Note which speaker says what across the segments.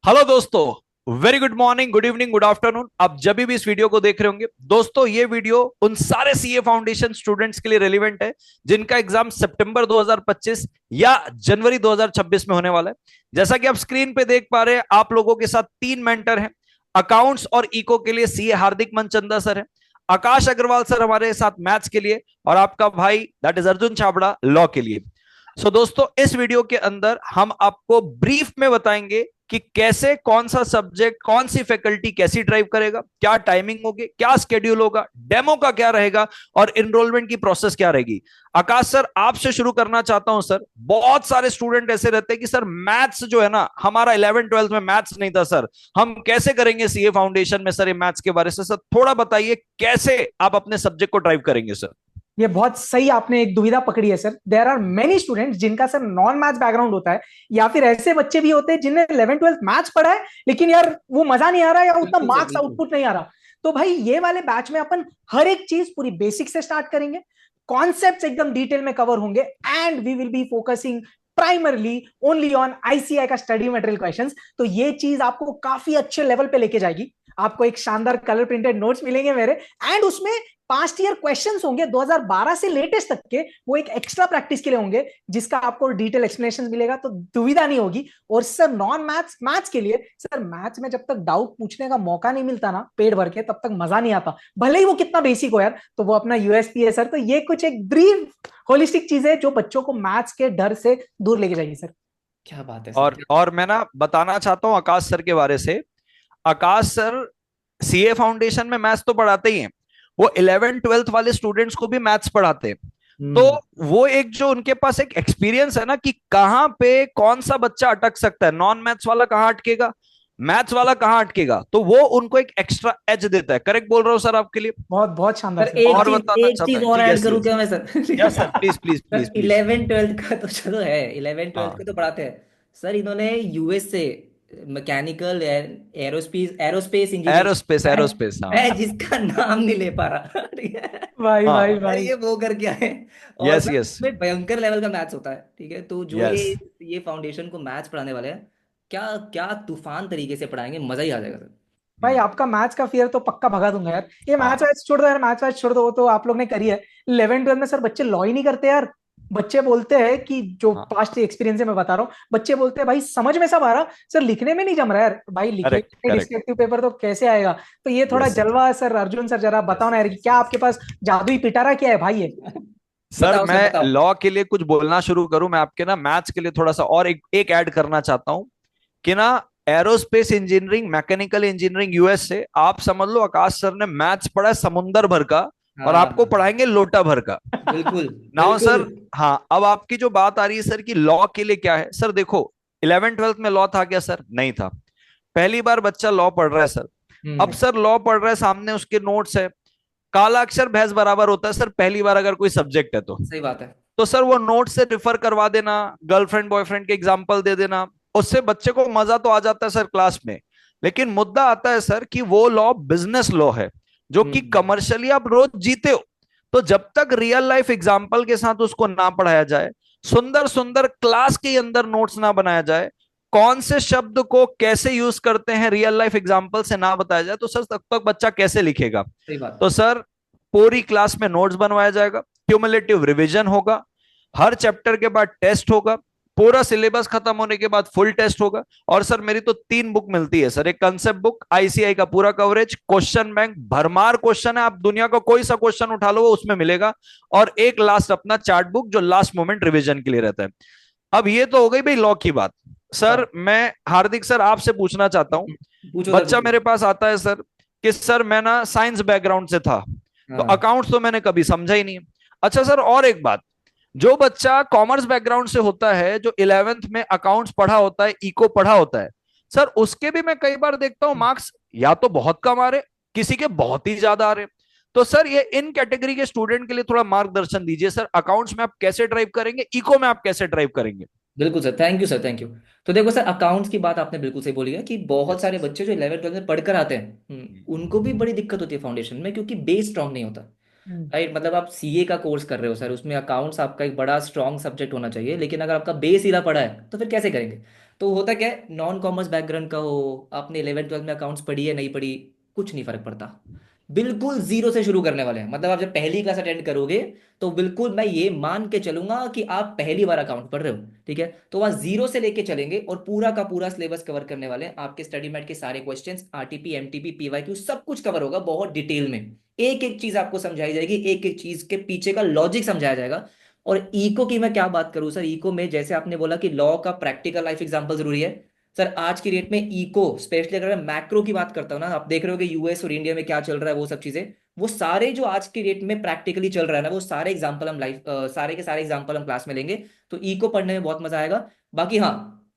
Speaker 1: Hello दोस्तों, very good morning, good evening, good afternoon. आप जब भी इस वीडियो को देख रहे होंगे दोस्तों, ये वीडियो उन सारे सीए फाउंडेशन स्टूडेंट्स के लिए रेलिवेंट है जिनका एग्जाम सितंबर 2025 या जनवरी 2026 में होने वाला है। जैसा कि आप स्क्रीन पे देख पा रहे हैं, आप लोगों के साथ तीन मेंटर हैं। अकाउंट्स और इको के लिए सीए हार्दिक मनचंदा सर है, आकाश अग्रवाल सर हमारे साथ मैथ्स के लिए, और आपका भाई that is Arjun Chhabra law के लिए। दोस्तों, इस वीडियो के अंदर हम आपको ब्रीफ में बताएंगे कि कैसे, कौन सा सब्जेक्ट, कौन सी फैकल्टी कैसी ड्राइव करेगा, क्या टाइमिंग होगी, क्या स्केड्यूल होगा, डेमो का क्या रहेगा और इनरोलमेंट की प्रोसेस क्या रहेगी। आकाश सर, आपसे शुरू करना चाहता हूं। सर, बहुत सारे स्टूडेंट ऐसे रहते हैं कि सर मैथ्स जो है ना, हमारा 11 ट्वेल्थ में मैथ्स नहीं था सर, हम कैसे करेंगे सीए फाउंडेशन में सर ये मैथ्स के बारे से। सर थोड़ा बताइए कैसे आप अपने सब्जेक्ट को ड्राइव करेंगे सर।
Speaker 2: ये बहुत सही आपने एक दुविधा पकड़ी है sir. There are many students जिनका सर नॉन मैथ्स बैकग्राउंड होता है, या फिर ऐसे बच्चे भी होते हैं जिन्हें 11 12 मैथ्स पढ़ा है लेकिन यार वो मजा नहीं आ रहा या उतना
Speaker 3: बिल्कुल सर,
Speaker 2: मार्क्स
Speaker 3: बिल्कुल।
Speaker 2: आउटपुट नहीं आ रहा। तो भाई ये वाले बैच में अपन हर एक चीज पूरी बेसिक से स्टार्ट करेंगे, कॉन्सेप्ट्स एकदम डिटेल में कवर होंगे, and we will be focusing primarily only on ICI का स्टडी मटेरियल क्वेश्चंस। तो ये चीज आपको काफी अच्छे लेवल पे लेके जाएगी। आपको एक शानदार कलर प्रिंटेड नोट्स मिलेंगे मेरे, एंड उसमें पास्ट ईयर क्वेश्चंस होंगे 2012 से लेटेस्ट तक के, वो एक एक्स्ट्रा प्रैक्टिस के लिए होंगे जिसका आपको डिटेल एक्सप्लेनेशन मिलेगा, तो दुविधा नहीं होगी। और सर नॉन मैथ्स मैथ्स के लिए, सर मैथ्स में जब तक डाउट पूछने का मौका नहीं मिलता ना पेट भर के, तब तक मजा नहीं आता, भले ही वो कितना बेसिक हो यार, तो वो अपना यूएसपी है सर। तो ये कुछ एक ब्रीफ होलिस्टिक चीज है जो बच्चों को मैथ्स के डर से दूर लेके जाएगी सर।
Speaker 3: क्या बात है सर,
Speaker 1: और
Speaker 3: क्या।
Speaker 1: और मैं ना बताना चाहता हूं आकाश सर के बारे से। आकाश सर सीए फाउंडेशन में मैथ्स तो पढ़ाते ही हैं, वो 11 ट्वेल्थ वाले स्टूडेंट्स को भी मैथ्स पढ़ाते हैं। तो
Speaker 3: हम्म।
Speaker 1: वो एक जो उनके पास एक एक्सपीरियंस है ना कि कहाँ पे कौन सा बच्चा अटक सकता है, नॉन मैथ्स वाला कहाँ अटकेगा, मैथ्स वाला कहाँ अटकेगा, तो वो उनको एक एक्स्ट्रा एज देता है। करेक्ट बोल रहा हूँ सर आपके लिए?
Speaker 2: बहुत बहुत शानदार
Speaker 3: सर
Speaker 2: सर।
Speaker 3: एक
Speaker 1: और
Speaker 3: चीज
Speaker 1: बताना
Speaker 3: एक
Speaker 1: चाहता
Speaker 3: चीज
Speaker 1: है
Speaker 3: और
Speaker 1: जी?
Speaker 3: ऐड
Speaker 1: यस
Speaker 3: करूं
Speaker 1: यस।
Speaker 3: क्या मैं sir?
Speaker 1: Yes sir, please please please
Speaker 3: sir
Speaker 1: please.
Speaker 3: 11 twelfth का तो चलो है, 11 ट्वेल्थ का
Speaker 1: हाँ।
Speaker 3: तो पढ़ाते हैं। सर इन्होंने यूएस से mechanical aerospace aerospace engineering.
Speaker 1: Aerospace,
Speaker 3: मैं
Speaker 1: एरोस्पेस, हाँ।
Speaker 3: मैं जिसका नाम नहीं ले पा रहा। ठीक है।
Speaker 2: भाई भाई
Speaker 1: हाँ।
Speaker 3: सर
Speaker 2: भाई।
Speaker 3: ये वो कर क्या है। और
Speaker 1: यस
Speaker 3: सर
Speaker 1: यस।
Speaker 3: इसमें भयंकर लेवल का मैथ्स होता है। ठीक है, तो जो ये
Speaker 1: यस
Speaker 3: ये फाउंडेशन को मैथ्स पढ़ाने वाले हैं, क्या क्या तूफान तरीके से पढ़ाएंगे, मजा ही आ जाएगा सर।
Speaker 2: भाई आपका मैथ्स का फियर तो पक्का भगा दूंगा यार। ये मैथ्स
Speaker 1: हाँ।
Speaker 2: वैथ्स छोड़ दो यार, मैथ्स वैथ्स छोड़ दो, वो तो आप लोग ने करी है। 11 12 में सर बच्चे लॉ ही नहीं करते यार। बच्चे बोलते हैं कि जो
Speaker 1: हाँ।
Speaker 2: पास्ट एक्सपीरियंस है मैं बता रहा हूँ, बच्चे बोलते हैं भाई समझ में सब आ रहा, सर लिखने में नहीं जम रहा यार। भाई
Speaker 1: करेक्ट
Speaker 2: लिखेंगे
Speaker 1: करेक्ट।
Speaker 2: डिस्क्रिप्टिव पेपर तो कैसे आएगा। तो ये थोड़ा
Speaker 1: यस
Speaker 2: जलवा है सर। अर्जुन सर जरा
Speaker 1: यस
Speaker 2: बताओ ना यार कि
Speaker 1: यस
Speaker 2: क्या
Speaker 1: यस।
Speaker 2: आपके पास जादुई पिटारा क्या है भाई ये।
Speaker 1: सर
Speaker 3: बताओ सर,
Speaker 1: मैं
Speaker 3: बताओ।
Speaker 1: लॉ के लिए कुछ बोलना शुरू करूं, मैं आपके ना मैथ्स के लिए थोड़ा सा और एक ऐड करना चाहता हूं कि ना, aerospace engineering, mechanical engineering US से, आप समझ लो आकाश सर ने मैथ्स पढ़ा है समुंदर भर का, और
Speaker 3: हाँ,
Speaker 1: आपको पढ़ाएंगे लोटा भर का।
Speaker 3: बिल्कुल
Speaker 1: नाउ
Speaker 3: बिल्कुल।
Speaker 1: सर, हाँ, अब आपकी जो बात आ रही है सर कि लॉ के लिए क्या है, सर देखो, 11 ट्वेल्थ में लॉ था क्या सर? नहीं था। पहली बार बच्चा लॉ पढ़ रहा है सर। अब
Speaker 3: हम्म।
Speaker 1: सर लॉ पढ़ रहा है, सामने उसके नोट्स है, काला अक्षर भैंस बराबर होता है सर पहली बार अगर कोई सब्जेक्ट है तो।
Speaker 3: सही बात है।
Speaker 1: तो सर वो नोट से रिफर करवा देना, गर्लफ्रेंड बॉयफ्रेंड के एग्जाम्पल दे देना, उससे बच्चे को मजा तो आ जाता है सर क्लास में। लेकिन मुद्दा आता है सर कि वो लॉ बिजनेस लॉ है जो कि
Speaker 3: हम्म।
Speaker 1: कमर्शियली आप रोज जीते हो। तो जब तक रियल लाइफ एग्जाम्पल के साथ उसको ना पढ़ाया जाए, सुंदर सुंदर क्लास के अंदर नोट्स ना बनाया जाए, कौन से शब्द को कैसे यूज करते हैं रियल लाइफ एग्जाम्पल से ना बताया जाए, तो सर तब तक बच्चा कैसे लिखेगा?
Speaker 3: सही बात
Speaker 1: तो
Speaker 3: है।
Speaker 1: सर पूरी क्लास में नोट्स बनवाया जाएगा, क्यूमुलेटिव रिवीजन होगा, हर चैप्टर के बाद टेस्ट होगा, पूरा सिलेबस खत्म होने के बाद फुल टेस्ट होगा। और सर मेरी तो तीन बुक मिलती है सर, एक कंसेप्ट बुक, आईसीआई का पूरा कवरेज, क्वेश्चन बैंक, भरमार क्वेश्चन है, आप दुनिया का कोई सा क्वेश्चन उठा लो वो उसमें मिलेगा, और एक लास्ट अपना चार्ट बुक जो लास्ट मोमेंट रिवीजन के लिए रहता है। अब ये तो हो गई भाई लॉ की बात।
Speaker 3: हाँ।
Speaker 1: सर मैं हार्दिक सर आपसे पूछना चाहता हूं,
Speaker 3: पूछो सर,
Speaker 1: बच्चा
Speaker 3: पूछो।
Speaker 1: मेरे पास आता है सर कि सर मैं ना साइंस बैकग्राउंड से था, तो
Speaker 3: हाँ।
Speaker 1: अकाउंट्स तो मैंने कभी समझा ही नहीं। अच्छा सर, और एक बात, जो बच्चा कॉमर्स बैकग्राउंड से होता है, जो 11th में अकाउंट्स पढ़ा होता है, इको पढ़ा होता है, सर उसके भी मैं कई बार देखता हूं मार्क्स या तो बहुत कम आ रहे, किसी के बहुत ही ज्यादा आ रहे। तो सर ये इन कैटेगरी के स्टूडेंट के लिए थोड़ा मार्गदर्शन दीजिए सर, अकाउंट्स में आप कैसे ड्राइव करेंगे, इको में आप कैसे ड्राइव करेंगे?
Speaker 3: बिल्कुल sir, thank you sir, thank you. तो देखो सर, अकाउंट्स की बात आपने बिल्कुल सही बोली है कि बहुत
Speaker 1: यस
Speaker 3: सारे
Speaker 1: यस।
Speaker 3: बच्चे जो 11 12 में पढ़कर आते हैं, उनको भी बड़ी दिक्कत होती है फाउंडेशन में, क्योंकि बेस स्ट्रांग नहीं होता। राइट, मतलब आप सीए का कोर्स कर रहे हो सर, उसमें अकाउंट्स आपका एक बड़ा स्ट्रांग सब्जेक्ट होना चाहिए, लेकिन अगर आपका बेस हीला पड़ा है तो फिर कैसे करेंगे। तो होता क्या है, नॉन कॉमर्स बैकग्राउंड का हो, आपने 11th 12th में अकाउंट्स पढ़ी है नहीं पढ़ी, कुछ नहीं फर्क पड़ता। बिल्कुल जीरो से शुरू करने वाले हैं। मतलब आप जब पहली क्लास अटेंड करोगे तो बिल्कुल मैं ये मान के चलूंगा कि आप पहली बार अकाउंट पढ़ रहे हो, ठीक है। तो वहाँ जीरो से लेके चलेंगे और पूरा का पूरा सिलेबस कवर करने वाले हैं। आपके स्टडी मैट के सारे क्वेश्चंस, आरटीपी, एमटीपी, पीवाईक्यू, सब कुछ कवर होगा बहुत डिटेल में। एक एक चीज आपको समझाई जाएगी, एक एक चीज के पीछे का लॉजिक समझाया जाएगा। और इको की मैं क्या बात करूं सर, इको में जैसे आपने बोला कि लॉ का प्रैक्टिकल लाइफ एग्जांपल जरूरी है। सर आज की डेट में इको, स्पेशली अगर मैं मैक्रो की बात करता हूँ ना, आप देख रहे हो कि यूएस और इंडिया में क्या चल रहा है, वो सब चीजें, वो सारे जो आज की डेट में प्रैक्टिकली चल रहा है ना, वो सारे एग्जांपल हम लाइफ, सारे के सारे एग्जांपल हम क्लास में लेंगे। तो इको पढ़ने में बहुत मजा आएगा। बाकी हाँ,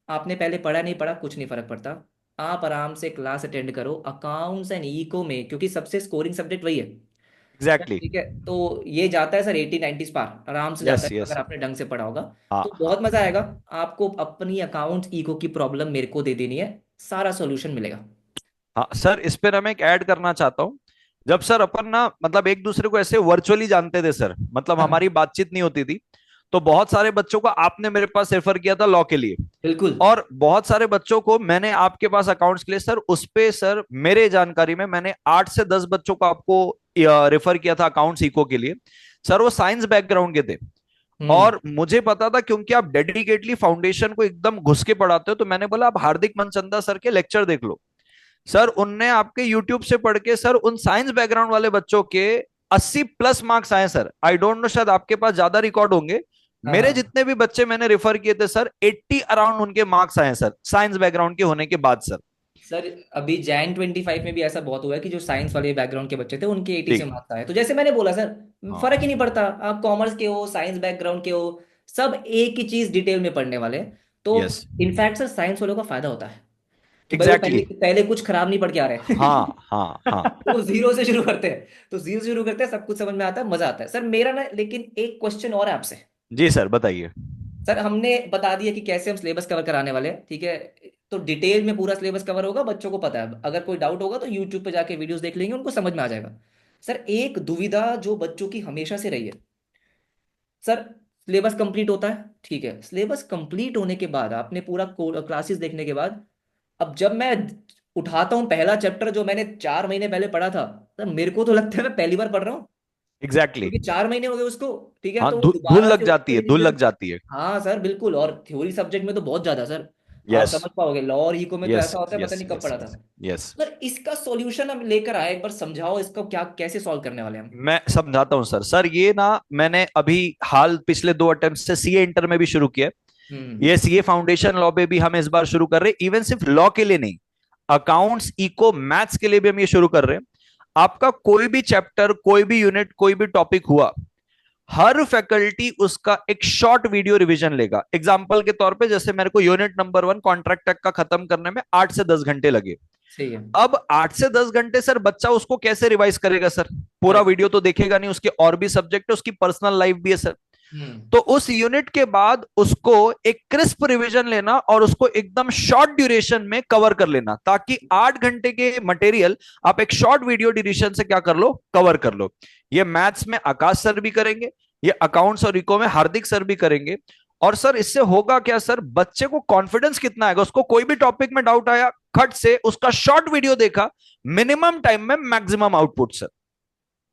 Speaker 3: आपने पहले पढ़ा नहीं पढ़ा कुछ नहीं फर्क पड़ता, आप आराम से क्लास अटेंड करो अकाउंट्स एंड इको में, क्योंकि सबसे स्कोरिंग सब्जेक्ट वही है।
Speaker 1: एग्जैक्टली।
Speaker 3: ठीक है, तो ये जाता है सर 80 90 पार आराम से जाता
Speaker 1: यस
Speaker 3: है
Speaker 1: यस।
Speaker 3: अगर आपने ढंग से पढ़ा होगा।
Speaker 1: हाँ
Speaker 3: तो
Speaker 1: हाँ
Speaker 3: बहुत मजा आएगा। आपको अपनी अकाउंट इको की प्रॉब्लम मेरे को दे देनी है, सारा सॉल्यूशन मिलेगा।
Speaker 1: हाँ सर, इस पे ना मैं एक ऐड करना चाहता हूँ। जब सर अपन ना मतलब एक दूसरे को ऐसे वर्चुअली जानते थे सर, मतलब
Speaker 3: हाँ
Speaker 1: हमारी बातचीत नहीं होती थी, तो बहुत सारे बच्चों को आपने मेरे पास रेफर किया था लॉ के लिए,
Speaker 3: बिल्कुल।
Speaker 1: और बहुत सारे बच्चों को मैंने आपके पास अकाउंट्स के लिए सर, उस पे सर मेरे जानकारी में मैंने 8 से 10 बच्चों को आपको रेफर किया था अकाउंट्स इको के लिए। सर वो साइंस बैकग्राउंड के थे,
Speaker 3: हम्म।
Speaker 1: और मुझे पता था क्योंकि आप डेडिकेटली फाउंडेशन को एकदम घुस के पढ़ाते हो, तो मैंने बोला आप हार्दिक मनचंदा सर के लेक्चर देख लो। सर उनने आपके यूट्यूब से पढ़ के सर उन साइंस बैकग्राउंड वाले बच्चों के 80+ मार्क्स आए सर। आई डोंट नो, शायद आपके पास ज्यादा रिकॉर्ड होंगे।
Speaker 3: हाँ
Speaker 1: मेरे
Speaker 3: हाँ।
Speaker 1: जितने भी बच्चे मैंने रेफर किए थे सर, 80 अराउंड उनके मार्क्स आए सर, साइंस बैकग्राउंड के होने के बाद सर।
Speaker 3: सर अभी जैन 25 में भी ऐसा बहुत हुआ है कि जो साइंस वाले बैकग्राउंड के बच्चे थे उनके 80 से
Speaker 1: ठीक।
Speaker 3: मार्क्स आए। तो जैसे मैंने बोला सर, फर्क ही
Speaker 1: हाँ।
Speaker 3: नहीं पड़ता आप कॉमर्स के हो, साइंस बैकग्राउंड के हो, सब एक ही चीज डिटेल में पढ़ने वाले हैं। तो
Speaker 1: यस।
Speaker 3: इनफैक्ट सर साइंस वालों का फायदा होता है कि भाई वो
Speaker 1: एग्जैक्टली।
Speaker 3: पहले पहले कुछ खराब नहीं पढ़ के आ रहे
Speaker 1: हाँ हाँ हाँ।
Speaker 3: तो वो जीरो से शुरू करते हैं, तो जीरो से शुरू करते हैं, सब कुछ समझ में आता है, मजा आता है। सर मेरा ना लेकिन एक क्वेश्चन और है आपसे।
Speaker 1: जी सर बताइए।
Speaker 3: सर हमने बता दिया कि कैसे हम सिलेबस कवर कराने वाले हैं, ठीक है। तो डिटेल में पूरा सिलेबस कवर होगा, बच्चों को पता है, अगर कोई डाउट होगा तो यूट्यूब पे जाके वीडियोस देख लेंगे, उनको समझ में आ जाएगा। सर एक दुविधा जो बच्चों की हमेशा से रही है, सर सिलेबस कंप्लीट होता है, ठीक है, सिलेबस कंप्लीट होने के बाद आपने पूरा क्लासेस देखने के बाद, अब जब मैं उठाता हूँ पहला चैप्टर जो मैंने 4 महीने पहले पढ़ा था, सर मेरे को तो लगता है मैं पहली बार पढ़ रहा हूँ,
Speaker 1: एग्जैक्टली।
Speaker 3: क्योंकि 4 महीने हो गए उसको। ठीक है,
Speaker 1: हाँ,
Speaker 3: तो
Speaker 1: धूल
Speaker 3: दोबारा
Speaker 1: लग
Speaker 3: से
Speaker 1: जाती
Speaker 3: उसके
Speaker 1: है, धूल लग
Speaker 3: रिवीजन।
Speaker 1: जाती है।
Speaker 3: हाँ सर बिल्कुल, और थ्योरी सब्जेक्ट में तो बहुत ज्यादा सर, आप
Speaker 1: यस
Speaker 3: समझ पाओगे, लॉ और इको में तो
Speaker 1: यस
Speaker 3: ऐसा होता है पता
Speaker 1: यस
Speaker 3: नहीं कब
Speaker 1: यस
Speaker 3: पढ़ा था।
Speaker 1: Yes yes.
Speaker 3: सर इसका सॉल्यूशन हम लेकर आए, एक बार समझाओ इसको क्या कैसे सॉल्व करने वाले हैं हम।
Speaker 1: मैं समझाता हूँ सर। सर ये ना मैंने अभी हाल पिछले 2 अटेम्प्ट से सीए इंटर में भी शुरू किया।
Speaker 3: हम्म।
Speaker 1: ये सीए फाउंडेशन लॉ पे भी हम इस बार शुरू कर रहे हैं, इवन सिर्फ लॉ के लिए नहीं, अकाउंट्स इको मैथ्स के लिए भी हम ये शुरू कर रहे हैं। आपका कोई भी चैप्टर, कोई भी यूनिट, कोई भी टॉपिक हुआ, हर फैकल्टी उसका एक शॉर्ट वीडियो रिवीजन लेगा। एग्जाम्पल के तौर पे जैसे मेरे को यूनिट नंबर 1 कॉन्ट्रैक्ट टैक्स का खत्म करने में 8 से 10 घंटे लगे।
Speaker 3: सही है।
Speaker 1: अब 8 से 10 घंटे सर बच्चा उसको कैसे रिवाइज करेगा सर? पूरा
Speaker 3: करेक्ट।
Speaker 1: वीडियो तो देखेगा नहीं, उसके और भी सब्जेक्ट है, उसकी पर्सनल लाइफ भी है सर।
Speaker 3: हम्म।
Speaker 1: तो उस यूनिट के बाद उसको एक क्रिस्प रिवीजन लेना और उसको एकदम शॉर्ट ड्यूरेशन में कवर कर लेना, ताकि 8 घंटे के मटेरियल आप एक शॉर्ट वीडियो ड्यूरेशन से क्या कर लो, कवर कर लो। ये मैथ्स में आकाश सर भी करेंगे, ये अकाउंट्स और इको में हार्दिक सर भी करेंगे। और सर इससे होगा क्या सर, बच्चे को कॉन्फिडेंस कितना आएगा, उसको कोई भी टॉपिक में डाउट आया, खट से उसका शॉर्ट वीडियो देखा, मिनिमम टाइम में maximum output sir.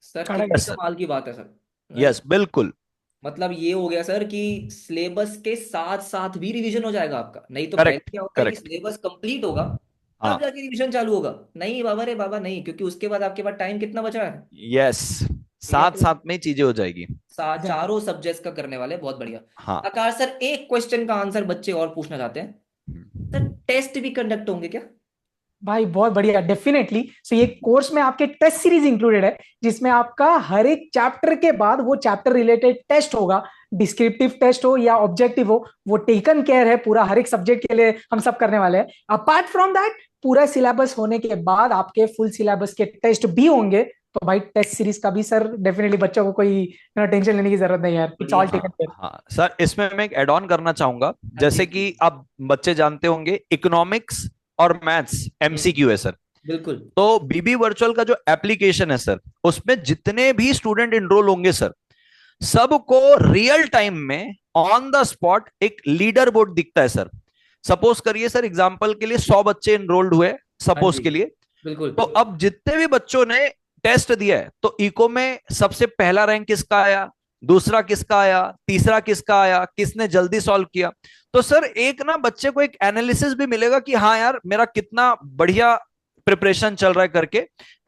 Speaker 3: Sir
Speaker 2: correct.
Speaker 3: कितनी
Speaker 1: यस सर।
Speaker 3: कमाल की बात है सर।
Speaker 1: यस बिल्कुल।
Speaker 3: मतलब ये हो गया सर कि सिलेबस के साथ साथ भी रिवीजन हो जाएगा आपका। नहीं तो पहले
Speaker 1: करेक्ट
Speaker 3: क्या होता है कि
Speaker 1: करेक्ट।
Speaker 3: सिलेबस कंप्लीट होगा तब
Speaker 1: हाँ।
Speaker 3: जाके रिवीजन चालू होगा। नहीं बाबा रे बाबा नहीं, क्योंकि उसके बाद आपके पास टाइम कितना बचा है।
Speaker 1: यस,
Speaker 3: ठीक है,
Speaker 1: साथ
Speaker 3: तो
Speaker 1: साथ में चीजें हो जाएगी।
Speaker 3: चारों सब्जेक्ट्स का करने वाले, बहुत बढ़िया।
Speaker 1: हाँ।
Speaker 3: आकाश सर एक क्वेश्चन का आंसर बच्चे और पूछना चाहते हैं, सर टेस्ट भी कंडक्ट होंगे क्या।
Speaker 2: भाई बहुत बढ़िया, डेफिनेटली। सो ये कोर्स में आपके टेस्ट सीरीज इंक्लूडेड है, जिसमें आपका हर एक चैप्टर के बाद वो चैप्टर रिलेटेड टेस्ट होगा। डिस्क्रिप्टिव टेस्ट हो या ऑब्जेक्टिव हो, वो टेकन केयर है पूरा, हर एक सब्जेक्ट के लिए हम सब करने वाले हैं। अपार्ट फ्रॉम दैट, पूरा सिलेबस होने के बाद आपके फुल सिलेबस के टेस्ट भी होंगे। तो भाई टेस्ट सीरीज का भी सर डेफिनेटली बच्चों को कोई टेंशन लेने की जरूरत नहीं यार, इट्स
Speaker 3: बढ़िया।
Speaker 2: ऑल टेकन
Speaker 1: हाँ
Speaker 2: केयर।
Speaker 1: हाँ सर, इसमें मैं एक एड ऑन करना चाहूंगा।
Speaker 3: हाँ
Speaker 1: जैसे
Speaker 3: प्लीज
Speaker 1: कि
Speaker 3: प्लीज।
Speaker 1: अब बच्चे जानते होंगे इकोनॉमिक्स और मैथ्स एमसीक्यू है सर।
Speaker 3: बिल्कुल।
Speaker 1: तो बीबी वर्चुअल का जो एप्लीकेशन है सर, उसमें जितने भी स्टूडेंट इनरोल होंगे सर, सबको रियल टाइम में ऑन द स्पॉट एक लीडर बोर्ड दिखता है सर। सपोज करिए सर एग्जाम्पल के लिए 100 बच्चे इनरोल्ड हुए
Speaker 3: हाँ
Speaker 1: सपोज
Speaker 3: जी,
Speaker 1: के लिए,
Speaker 3: बिल्कुल।
Speaker 1: तो अब जितने भी बच्चों ने टेस्ट दिया है तो इको में सबसे पहला रैंक किसका आया, दूसरा किसका आया, तीसरा किसका आया, किसने जल्दी सॉल्व किया। तो सर एक ना बच्चे को एक एनालिसिस भी मिलेगा कि हाँ यार मेरा कितना बढ़िया प्रिपरेशन चल रहा है करके।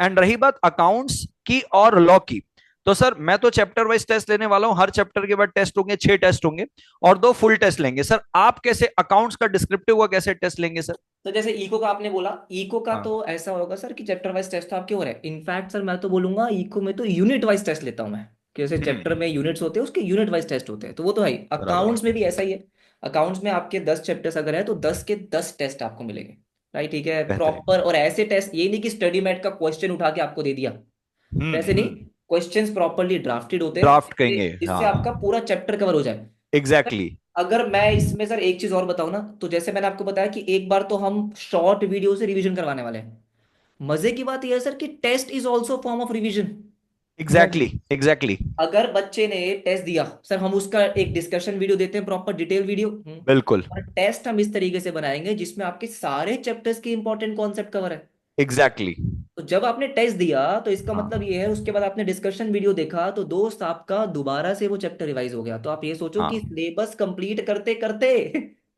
Speaker 1: एंड रही बात अकाउंट्स की और लॉ की, तो सर मैं तो चैप्टर वाइज टेस्ट लेने वाला हूं, हर चैप्टर के बाद टेस्ट होंगे, 6 टेस्ट होंगे और 2 फुल टेस्ट लेंगे। सर आप कैसे अकाउंट्स का डिस्क्रिप्टिव का कैसे टेस्ट लेंगे सर?
Speaker 3: तो जैसे इको का आपने बोला, इको का
Speaker 1: हाँ।
Speaker 3: तो ऐसा होगा सर कि चैप्टर वाइज टेस्ट तो आपके हो रहे हैं। इनफैक्ट सर मैं तो बोलूंगा इको में तो यूनिट वाइज टेस्ट लेता हूं मैं, कि जैसे चैप्टर में यूनिट्स होते हैं उसके यूनिट वाइज टेस्ट होते हैं, तो वो तो है ही।
Speaker 1: बराबर।
Speaker 3: अकाउंट्स में भी ऐसा ही है। अकाउंट्स में आपके 10 चैप्टर्स अगर है तो 10 के 10 टेस्ट आपको मिलेंगे। राइट, ठीक है,
Speaker 1: बेहतरीन।
Speaker 3: प्रॉपर। और ऐसे टेस्ट, ये नहीं कि स्टडी मैट का क्वेश्चन उठा के आपको दे दिया, वैसे नहीं।
Speaker 1: हम्म।
Speaker 3: क्वेश्चंस प्रॉपरली ड्राफ्टेड होते हैं
Speaker 1: ड्राफ्ट
Speaker 3: जिससे
Speaker 1: कहेंगे
Speaker 3: जिससे
Speaker 1: हाँ।
Speaker 3: आपका पूरा चैप्टर कवर हो जाए।
Speaker 1: एग्जैक्टली।
Speaker 3: अगर मैं इसमें सर एक चीज और बताऊं ना, तो जैसे मैंने आपको बताया कि एक बार तो हम शॉर्ट वीडियो से रिवीजन करवाने वाले हैं। मजे की बात यह है सर कि test is also form of revision.
Speaker 1: Exactly exactly.
Speaker 3: अगर बच्चे ने टेस्ट दिया सर, हम उसका एक डिस्कशन वीडियो देते हैं, प्रॉपर डिटेल वीडियो।
Speaker 1: बिल्कुल।
Speaker 3: और टेस्ट हम इस तरीके से बनाएंगे जिसमें आपके सारे चैप्टर्स के इंपॉर्टेंट कॉन्सेप्ट कवर है।
Speaker 1: एग्जैक्टली।
Speaker 3: तो जब आपने टेस्ट दिया तो इसका मतलब
Speaker 1: हाँ
Speaker 3: ये है, उसके बाद आपने डिस्कशन वीडियो देखा तो दोस्त आपका दोबारा से वो चैप्टर रिवाइज हो गया। तो आप ये सोचो कि
Speaker 1: हाँ।
Speaker 3: सिलेबस कंप्लीट करते करते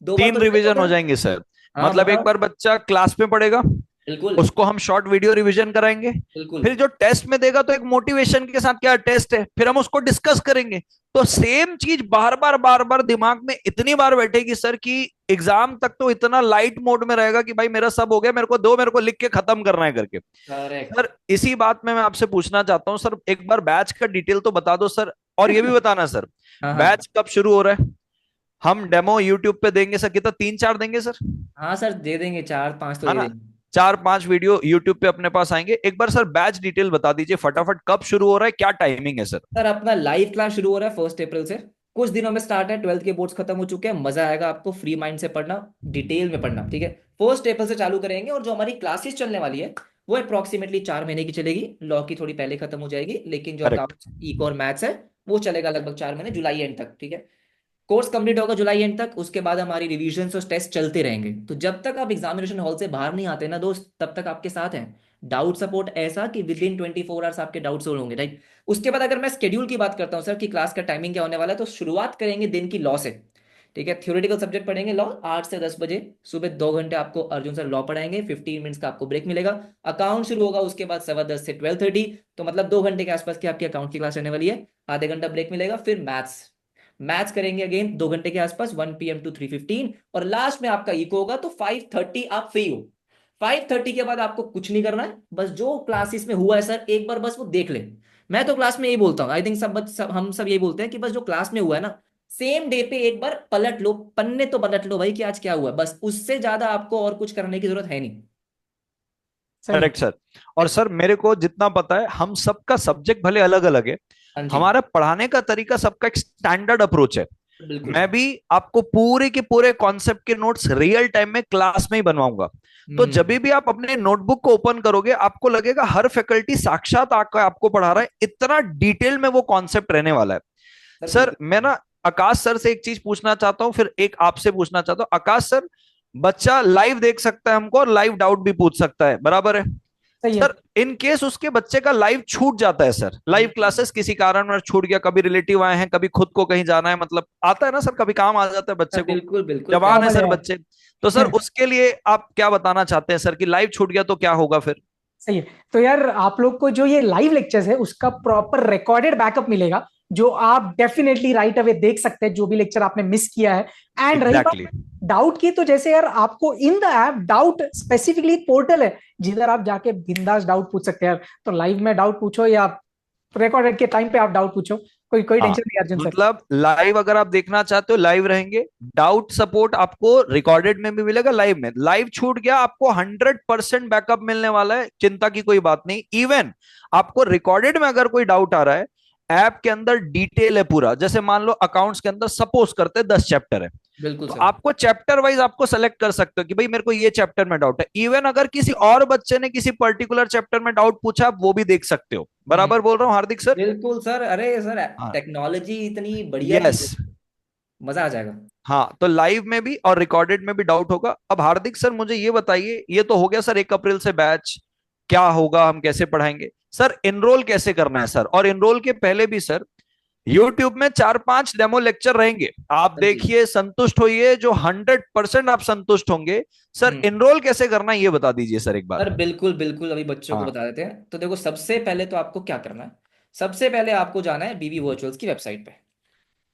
Speaker 3: 2 बार
Speaker 1: 3
Speaker 3: तो रिवाइज हो
Speaker 1: रिवीजन हो
Speaker 3: गया।
Speaker 1: जाएंगे सर।
Speaker 3: हाँ
Speaker 1: मतलब एक
Speaker 3: बताओ।
Speaker 1: बार बच्चा क्लास में पढ़ेगा,
Speaker 3: बिल्कुल
Speaker 1: उसको हम शॉर्ट वीडियो रिवीजन कराएंगे,
Speaker 3: बिल्कुल।
Speaker 1: फिर जो टेस्ट में देगा तो एक मोटिवेशन के साथ क्या टेस्ट है, फिर हम उसको डिस्कस करेंगे। तो सेम चीज बार बार दिमाग में इतनी बार बैठेगी सर कि एग्जाम तक तो इतना लाइट मोड में रहेगा कि भाई मेरा सब हो गया, मेरे को दो, मेरे को लिख के खत्म करना है करके।
Speaker 3: करेक्ट।
Speaker 1: सर इसी बात में मैं आपसे पूछना चाहता हूँ सर, एक बार बैच का डिटेल तो बता दो सर, और ये भी बताना सर
Speaker 3: हाँ हाँ।
Speaker 1: बैच कब शुरू हो रहा है। हम डेमो यूट्यूब पे देंगे सर, कितना 3-4 देंगे सर,
Speaker 3: हाँ सर दे देंगे, 4-5 तो
Speaker 1: है
Speaker 3: दे
Speaker 1: ना?
Speaker 3: देंगे।
Speaker 1: 4-5 वीडियो यूट्यूब पे अपने पास आएंगे। एक बार सर बैच डिटेल बता दीजिए फटाफट, कब शुरू हो रहा है, क्या टाइमिंग है सर?
Speaker 3: सर अपना लाइव क्लास शुरू हो रहा है 1 अप्रैल से। कुछ दिनों में स्टार्ट है, 12th के बोर्ड्स खत्म हो चुके हैं, मजा आएगा आपको फ्री माइंड से पढ़ना, डिटेल में पढ़ना, ठीक है। 1 अप्रैल से चालू करेंगे और जो हमारी क्लासेस चलने वाली है वो अप्रोक्सीमेटली 4 महीने की चलेगी। लॉ की थोड़ी पहले खत्म हो जाएगी, लेकिन जो
Speaker 1: करेक्ट।
Speaker 3: अकाउंट्स, इको और मैथ्स है वो चलेगा लगभग 4 महीने, जुलाई एंड तक, ठीक है। कोर्स कंप्लीट होगा जुलाई एंड तक, उसके बाद हमारी रिवीजन और टेस्ट चलते रहेंगे। तो जब तक आप एग्जामिनेशन हॉल से बाहर नहीं आते ना दोस्त, तब तक आपके साथ हैं। डाउट सपोर्ट ऐसा कि विद इन 24 आवर्स आपके डाउट सोल्व होंगे, राइट। उसके बाद अगर मैं स्केड्यूल की बात करता हूँ सर कि क्लास का टाइमिंग क्या होने वाला है, तो शुरुआत करेंगे दिन की लॉ से, ठीक है। थ्योरेटिकल सब्जेक्ट पढ़ेंगे लॉ 8 से 10 बजे सुबह, 2 घंटे आपको अर्जुन सर लॉ पढ़ाएंगे, 15 मिनट्स का आपको ब्रेक मिलेगा। अकाउंट शुरू होगा उसके बाद 10:15 से 12:30, तो मतलब 2 घंटे के आसपास की आपकी अकाउंट की क्लास रहने वाली है। आधे घंटा ब्रेक मिलेगा, फिर मैथ्स। मैथ्स करेंगे अगेन 2 घंटे के आसपास, 1 PM to 3:15, और लास्ट में आपका इको होगा तो 5:30 आप फ्री हो। 5:30 के बाद आपको कुछ नहीं करना है, बस जो क्लासेस में हुआ है सर एक बार बस वो देख ले। मैं तो क्लास में यही बोलता हूँ, आई थिंक हम सब यही बोलते हैं कि बस जो क्लास में हुआ है ना, सेम डे पे एक बार पलट लो, पन्ने तो पलट लो भाई कि आज क्या हुआ, बस उससे ज्यादा आपको और कुछ करने की जरूरत है नहीं।
Speaker 2: सही है।
Speaker 1: Correct sir. और सर मेरे को जितना पता है हम सबका सब्जेक्ट भले अलग अलग है,
Speaker 3: हाँ जी,
Speaker 1: हमारा पढ़ाने का तरीका सबका एक स्टैंडर्ड अप्रोच है।
Speaker 3: बिल्कुल।
Speaker 1: मैं भी आपको पूरे के पूरे कॉन्सेप्ट के नोट्स रियल टाइम में क्लास में ही बनवाऊंगा। तो जब
Speaker 3: हम्म।
Speaker 1: भी आप अपने नोटबुक को ओपन करोगे आपको लगेगा हर फैकल्टी साक्षात आकर आपको पढ़ा रहा है, इतना डिटेल में वो कॉन्सेप्ट रहने वाला है।
Speaker 3: सर
Speaker 1: सर
Speaker 3: बिल्कुल।
Speaker 1: मैं ना आकाश सर से एक चीज पूछना चाहता हूँ, फिर एक आपसे पूछना चाहता हूँ। आकाश सर, बच्चा लाइव देख सकता है हमको और लाइव डाउट भी पूछ सकता है, बराबर है?
Speaker 2: सही है।
Speaker 1: सर इन केस उसके बच्चे का लाइव छूट जाता है सर, लाइव
Speaker 3: हम्म।
Speaker 1: क्लासेस किसी कारण छूट गया, कभी रिलेटिव आए हैं, कभी खुद को कहीं जाना है, मतलब आता है ना सर, कभी काम आ जाता है बच्चे
Speaker 3: सर
Speaker 1: को,
Speaker 3: बिल्कुल बिल्कुल
Speaker 1: जवान है
Speaker 2: कॉमन
Speaker 1: सर
Speaker 2: है।
Speaker 1: बच्चे। तो सर उसके लिए आप क्या बताना चाहते हैं सर कि लाइव छूट गया तो क्या होगा फिर?
Speaker 2: सही है। तो यार आप लोग को जो ये लाइव लेक्चर्स है उसका प्रॉपर रिकॉर्डेड बैकअप मिलेगा, जो आप डेफिनेटली राइट अवे देख सकते हैं जो भी लेक्चर आपने मिस किया है। एंड रही बात
Speaker 1: एग्जैक्टली।
Speaker 2: डाउट की, तो जैसे यार आपको in the app doubt specifically portal है जिधर आप जाके बिंदास डाउट पूछ सकते हैं यार। तो लाइव में डाउट पूछो या रिकॉर्डेड के टाइम पे आप डाउट पूछो, कोई कोई
Speaker 1: हाँ
Speaker 2: टेंशन नहीं अर्जुन सर।
Speaker 1: मतलब लाइव अगर आप देखना चाहते हो लाइव रहेंगे, डाउट सपोर्ट आपको रिकॉर्डेड में भी मिलेगा, लाइव में। लाइव छूट गया आपको 100% बैकअप मिलने वाला है, चिंता की कोई बात नहीं। इवन आपको रिकॉर्डेड में अगर कोई डाउट आ रहा है, ऐप के अंदर डिटेल है पूरा। जैसे मान लो अकाउंट्स के अंदर सपोज करते हैं 10 चैप्टर है,
Speaker 3: बिल्कुल
Speaker 1: तो
Speaker 3: सर।
Speaker 1: आपको चैप्टर वाइज आपको सेलेक्ट कर सकते हो कि भाई मेरे को ये चैप्टर में डाउट है। इवन अगर किसी और बच्चे ने किसी पर्टिकुलर चैप्टर में डाउट पूछा आप वो भी देख सकते हो,
Speaker 3: हम्म।
Speaker 1: बराबर बोल रहा हूँ हार्दिक सर?
Speaker 3: बिल्कुल सर, अरे सर
Speaker 1: हाँ।
Speaker 3: टेक्नोलॉजी इतनी बढ़िया
Speaker 1: यस।
Speaker 3: चीज है। मजा आ जाएगा।
Speaker 1: हाँ, तो लाइव में भी और रिकॉर्डेड में भी डाउट होगा। अब हार्दिक सर मुझे ये बताइए, ये तो हो गया सर 1 अप्रैल से बैच, क्या होगा, हम कैसे पढ़ाएंगे सर, एनरोल कैसे करना है सर, और एनरोल के पहले भी सर यूट्यूब में 4-5 डेमो लेक्चर रहेंगे, आप
Speaker 3: हाँ जी।
Speaker 1: देखिए, संतुष्ट होइए, जो 100% आप संतुष्ट होंगे। सर
Speaker 3: हम्म।
Speaker 1: एनरोल कैसे करना है ये बता दीजिए सर एक बार।
Speaker 3: सर बिल्कुल बिल्कुल, अभी बच्चों को
Speaker 1: हाँ।
Speaker 3: बता देते हैं। तो देखो, सबसे पहले तो आपको क्या करना है, सबसे पहले आपको जाना है बीबी वर्चुअल्स की वेबसाइट पे।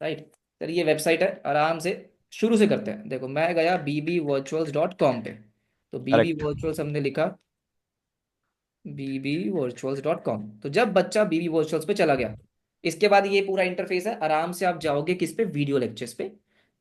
Speaker 3: राइट। सर ये वेबसाइट है, आराम से शुरू से करते हैं। देखो मैं गया bbvirtuals.com पे। तो बीबी
Speaker 1: करेक्ट।
Speaker 3: वर्चुअल्स हमने लिखा, bbvirtuals.com। तो जब बच्चा बीबी वर्चुअल्स पे चला गया, इसके बाद ये पूरा इंटरफेस है। आराम से आप जाओगे किस पे, वीडियो लेक्चर्स पे।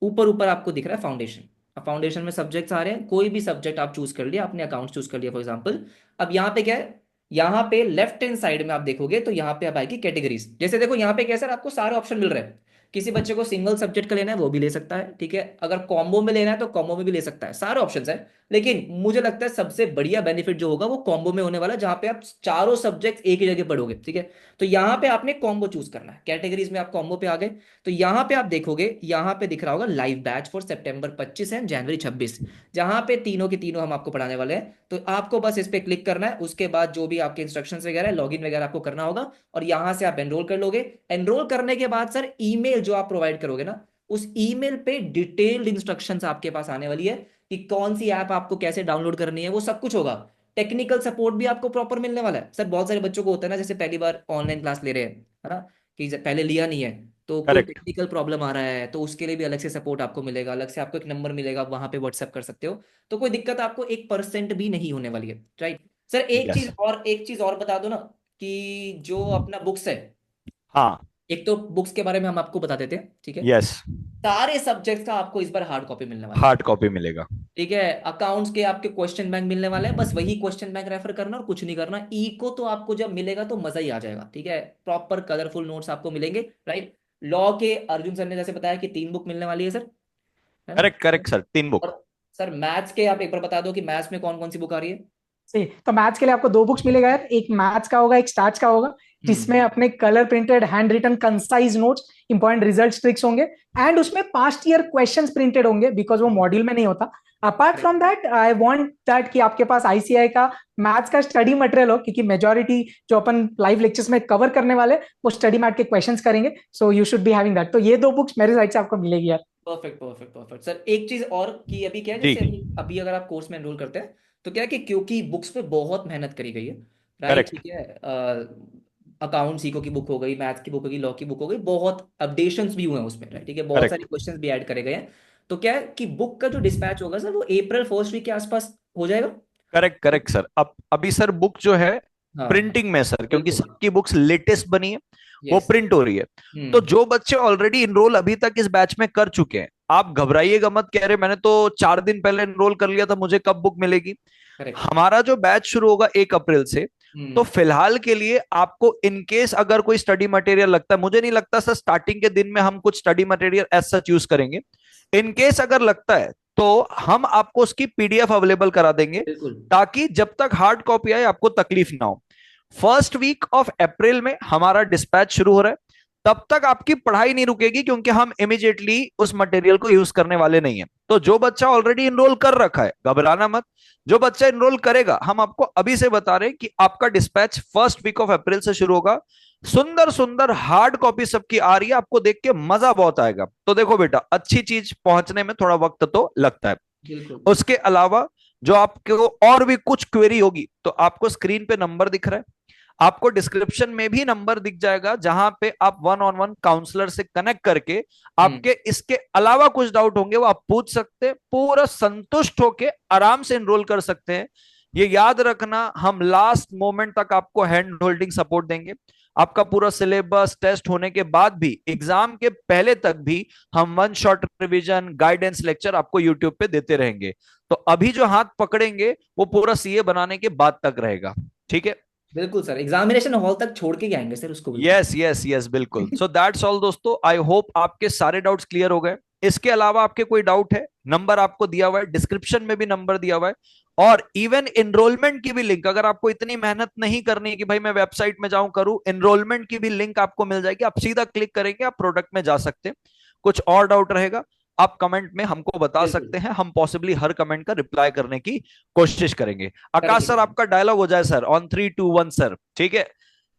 Speaker 3: ऊपर ऊपर आपको दिख रहा है फाउंडेशन। अब फाउंडेशन में सब्जेक्ट्स आ रहे हैं, कोई भी सब्जेक्ट आप चूज कर लिया, आपने अकाउंट चूज कर लिया फॉर एग्जांपल। अब यहाँ पे क्या है, यहाँ पे लेफ्ट हैंड साइड में आप देखोगे तो यहाँ पे अब आएगी कैटेगरीज। जैसे देखो यहाँ पे कैसे आपको सारे ऑप्शन मिल रहे हैं। किसी बच्चे को सिंगल सब्जेक्ट का लेना है वो भी ले सकता है, ठीक है। अगर कॉम्बो में लेना है तो कॉम्बो में भी ले सकता है, सारे ऑप्शंस है। लेकिन मुझे लगता है सबसे बढ़िया बेनिफिट जो होगा वो कॉम्बो में होने वाला है, जहां पे आप चारों सब्जेक्ट एक ही जगह पढ़ोगे, ठीक है। तो यहाँ पे आपने कॉम्बो चूज करना है, कैटेगरीज में आप कॉम्बो पे आ गए। तो यहाँ पे आप देखोगे, यहाँ पे दिख रहा होगा live batch for September 25 and January 26, जहां पे तीनों के तीनों हम आपको पढ़ाने वाले हैं। तो आपको बस इस पे क्लिक करना है, उसके बाद जो भी आपके इंस्ट्रक्शंस वगैरह है, लॉगिन वगैरह आपको करना होगा, और यहां से आप एनरोल कर लोगे। एनरोल करने के बाद सर ईमेल जो आप प्रोवाइड करोगे ना, उस ईमेल पे डिटेल्ड इंस्ट्रक्शंस आपके पास आने वाली है कि कौन सी ऐप आपको कैसे डाउनलोड करनी है, वो सब कुछ होगा। टेक्निकल सपोर्ट भी आपको प्रॉपर मिलने वाला है। सर बहुत सारे बच्चों को होता है ना, जैसे पहली बार ऑनलाइन क्लास ले रहे हैं, है ना, कि पहले लिया नहीं है, तो कोई
Speaker 1: करेक्ट।
Speaker 3: टेक्निकल प्रॉब्लम आ रहा है, तो उसके लिए भी अलग से सपोर्ट आपको मिलेगा, अलग से आपको एक नंबर मिलेगा, वहां पे व्हाट्सएप कर सकते हो। तो कोई दिक्कत आपको 1% भी नहीं होने वाली है। राइट। Sir
Speaker 1: yes.
Speaker 3: एक चीज और बता दो ना, कि जो अपना बुक्स है,
Speaker 1: हाँ।
Speaker 3: एक तो बुक्स के बारे में हम आपको बता देते हैं, ठीक है।
Speaker 1: यस।
Speaker 3: सारे सब्जेक्ट्स का आपको इस बार हार्ड कॉपी मिलने वाला है,
Speaker 1: हार्ड कॉपी मिलेगा।
Speaker 3: ठीक है। अकाउंट्स के आपके क्वेश्चन बैंक मिलने वाले हैं, बस वही क्वेश्चन बैंक रेफर करना और कुछ नहीं करना। ई को तो आपको जब मिलेगा तो मजा ही आ जाएगा, ठीक है। प्रॉपर कलरफुल नोट्स आपको मिलेंगे। राइट। लॉ के अर्जुन सर ने जैसे बताया कि 3 बुक मिलने वाली है सर, है ना।
Speaker 1: Correct correct sir, 3 book.
Speaker 3: और सर मैथ्स के आप एक बार बता दो कि मैथ्स में कौन कौन सी बुक आ रही है।
Speaker 2: सही। तो मैथ्स के लिए आपको दो बुक्स मिलेगा यार, एक मैथ्स का होगा, एक स्टार्ट का होगा,
Speaker 3: हम्म।
Speaker 2: जिसमें अपने colour printed handwritten concise notes, important result tricks होंगे, एंड उसमें पास्ट ईयर क्वेश्चंस प्रिंटेड होंगे, बिकॉज वो मॉड्यूल में नहीं होता। Apart from that I want that कि आपके पास आईसीआई का मैथ्स का स्टडी मटेरियल हो, क्योंकि मेजोरिटी जो अपन लाइव लेक्चर्स में कवर करने वाले वो स्टडी मैट के क्वेश्चंस करेंगे। So you should be having that. तो ये दो बुक्स मेरे साइड से आपको मिलेगी यार।
Speaker 3: Perfect perfect perfect. सर एक चीज और, कि अभी क्या है,
Speaker 1: जी।
Speaker 3: जैसे अभी अभी अगर आप कोर्स में एनरोल करते हैं, तो क्या है कि क्योंकि बुक्स पे बहुत मेहनत करी गई है, राइट,
Speaker 1: करेक्ट।
Speaker 3: ठीक है। अकाउंट सीको की बुक हो गई, मैथ्स की बुक होगी, लॉ की बुक हो गई, बहुत अपडेशंस भी हुए हैं उसमें, राइट, ठीक है, बहुत सारे
Speaker 1: करेक्ट
Speaker 3: क्वेश्चंस भी ऐड करे गए हैं। तो क्या है कि बुक का जो डिस्पैच होगा सर, वो अप्रैल फर्स्ट वीक के आसपास हो जाएगा।
Speaker 1: करेक्ट करेक्ट सर, अब अभी सर बुक जो है
Speaker 3: हाँ
Speaker 1: प्रिंटिंग में है सर, क्योंकि
Speaker 3: बिल्कुल।
Speaker 1: सबकी बुक्स लेटेस्ट बनी है, वो
Speaker 3: यस।
Speaker 1: प्रिंट हो रही है। तो
Speaker 3: हम्म।
Speaker 1: जो बच्चे ऑलरेडी इनरोल अभी तक इस बैच में कर चुके हैं, आप घबराइएगा मत, कह रहे मैंने तो 4 दिन पहले इनरोल कर लिया था, मुझे कब बुक मिलेगी।
Speaker 3: करेक्ट।
Speaker 1: हमारा जो बैच शुरू होगा 1 अप्रैल से, तो
Speaker 3: हम्म।
Speaker 1: फिलहाल के लिए आपको इनकेस अगर कोई स्टडी मटेरियल लगता है, मुझे नहीं लगता सर स्टार्टिंग के दिन में हम कुछ study material as such use करेंगे, इनकेस अगर लगता है तो हम आपको उसकी पीडीएफ अवेलेबल करा देंगे,
Speaker 3: बिल्कुल।
Speaker 1: ताकि जब तक हार्ड कॉपी आए आपको तकलीफ ना हो। फर्स्ट वीक ऑफ अप्रैल में हमारा डिस्पैच शुरू हो रहा है, तब तक आपकी पढ़ाई नहीं रुकेगी, क्योंकि हम इमीडिएटली उस मटेरियल को यूज करने वाले नहीं है। तो जो बच्चा ऑलरेडी इनरोल कर रखा है घबराना मत, जो बच्चा इनरोल करेगा हम आपको अभी से बता रहे हैं कि आपका dispatch first week of April से शुरू होगा। सुंदर सुंदर हार्ड कॉपी सबकी आ रही है, आपको देख के मजा बहुत आएगा। तो देखो बेटा, अच्छी चीज पहुंचने में थोड़ा वक्त तो लगता है।
Speaker 3: बिल्कुल।
Speaker 1: उसके अलावा जो आपको और भी कुछ क्वेरी होगी, तो आपको स्क्रीन पे नंबर दिख रहा है, आपको डिस्क्रिप्शन में भी नंबर दिख जाएगा, जहां पे आप 1-on-1 काउंसलर से कनेक्ट करके
Speaker 3: हम्म।
Speaker 1: आपके इसके अलावा कुछ डाउट होंगे वो आप पूछ सकते हैं, पूरा संतुष्ट होके आराम से एनरोल कर सकते हैं। ये याद रखना, हम लास्ट मोमेंट तक आपको हैंड होल्डिंग सपोर्ट देंगे। आपका पूरा सिलेबस टेस्ट होने के बाद भी, एग्जाम के पहले तक भी, हम one shot revision guidance lecture आपको यूट्यूब पे देते रहेंगे। तो अभी जो हाथ पकड़ेंगे वो पूरा सीए बनाने के बाद तक रहेगा, ठीक है।
Speaker 3: बिल्कुल सर, एग्जामिनेशन हॉल तक छोड़ के ही आएंगे सर उसको, बिल्कुल।
Speaker 1: यस यस यस, बिल्कुल। सो दैट्स ऑल दोस्तों, आई होप आपके सारे डाउट्स क्लियर हो गए। इसके अलावा आपके कोई डाउट है, नंबर आपको दिया हुआ है, डिस्क्रिप्शन में भी नंबर दिया हुआ है, और इवन एनरोलमेंट की भी लिंक, अगर आपको इतनी मेहनत नहीं करनी कि भाई मैं वेबसाइट में जाऊं करूं, एनरोलमेंट की भी लिंक आपको मिल जाएगी, आप सीधा क्लिक करेंगे, आप प्रोडक्ट में जा सकते हैं। कुछ और डाउट रहेगा आप कमेंट में हमको बता
Speaker 3: बिल्कुल
Speaker 1: सकते हैं, हम पॉसिबली हर कमेंट का रिप्लाई करने की कोशिश करेंगे। आकाश
Speaker 3: करेंगे
Speaker 1: सर
Speaker 3: करेंगे।
Speaker 1: आपका डायलॉग हो जाए सर, ऑन 3, 2, 1 सर, ठीक है?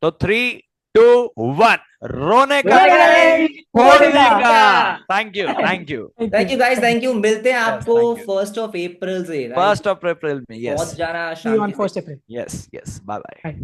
Speaker 1: तो 3, 2, 1, रोने का
Speaker 3: रोने का
Speaker 1: नहीं,
Speaker 3: नहीं,
Speaker 1: फोड़ने
Speaker 3: फोड़ने
Speaker 1: का।
Speaker 3: का।
Speaker 1: Thank you, thank you.
Speaker 3: Thank you guys, thank you. मिलते हैं
Speaker 1: यस,
Speaker 3: आपको
Speaker 1: थैंक यू।
Speaker 3: 1 अप्रैल से, राइट?
Speaker 1: 1 अप्रैल में, यस।
Speaker 3: पहुंच जाना
Speaker 2: See you
Speaker 3: शाम
Speaker 2: on
Speaker 3: के
Speaker 2: 1st April.
Speaker 1: Yes, yes, bye bye.
Speaker 2: Bye.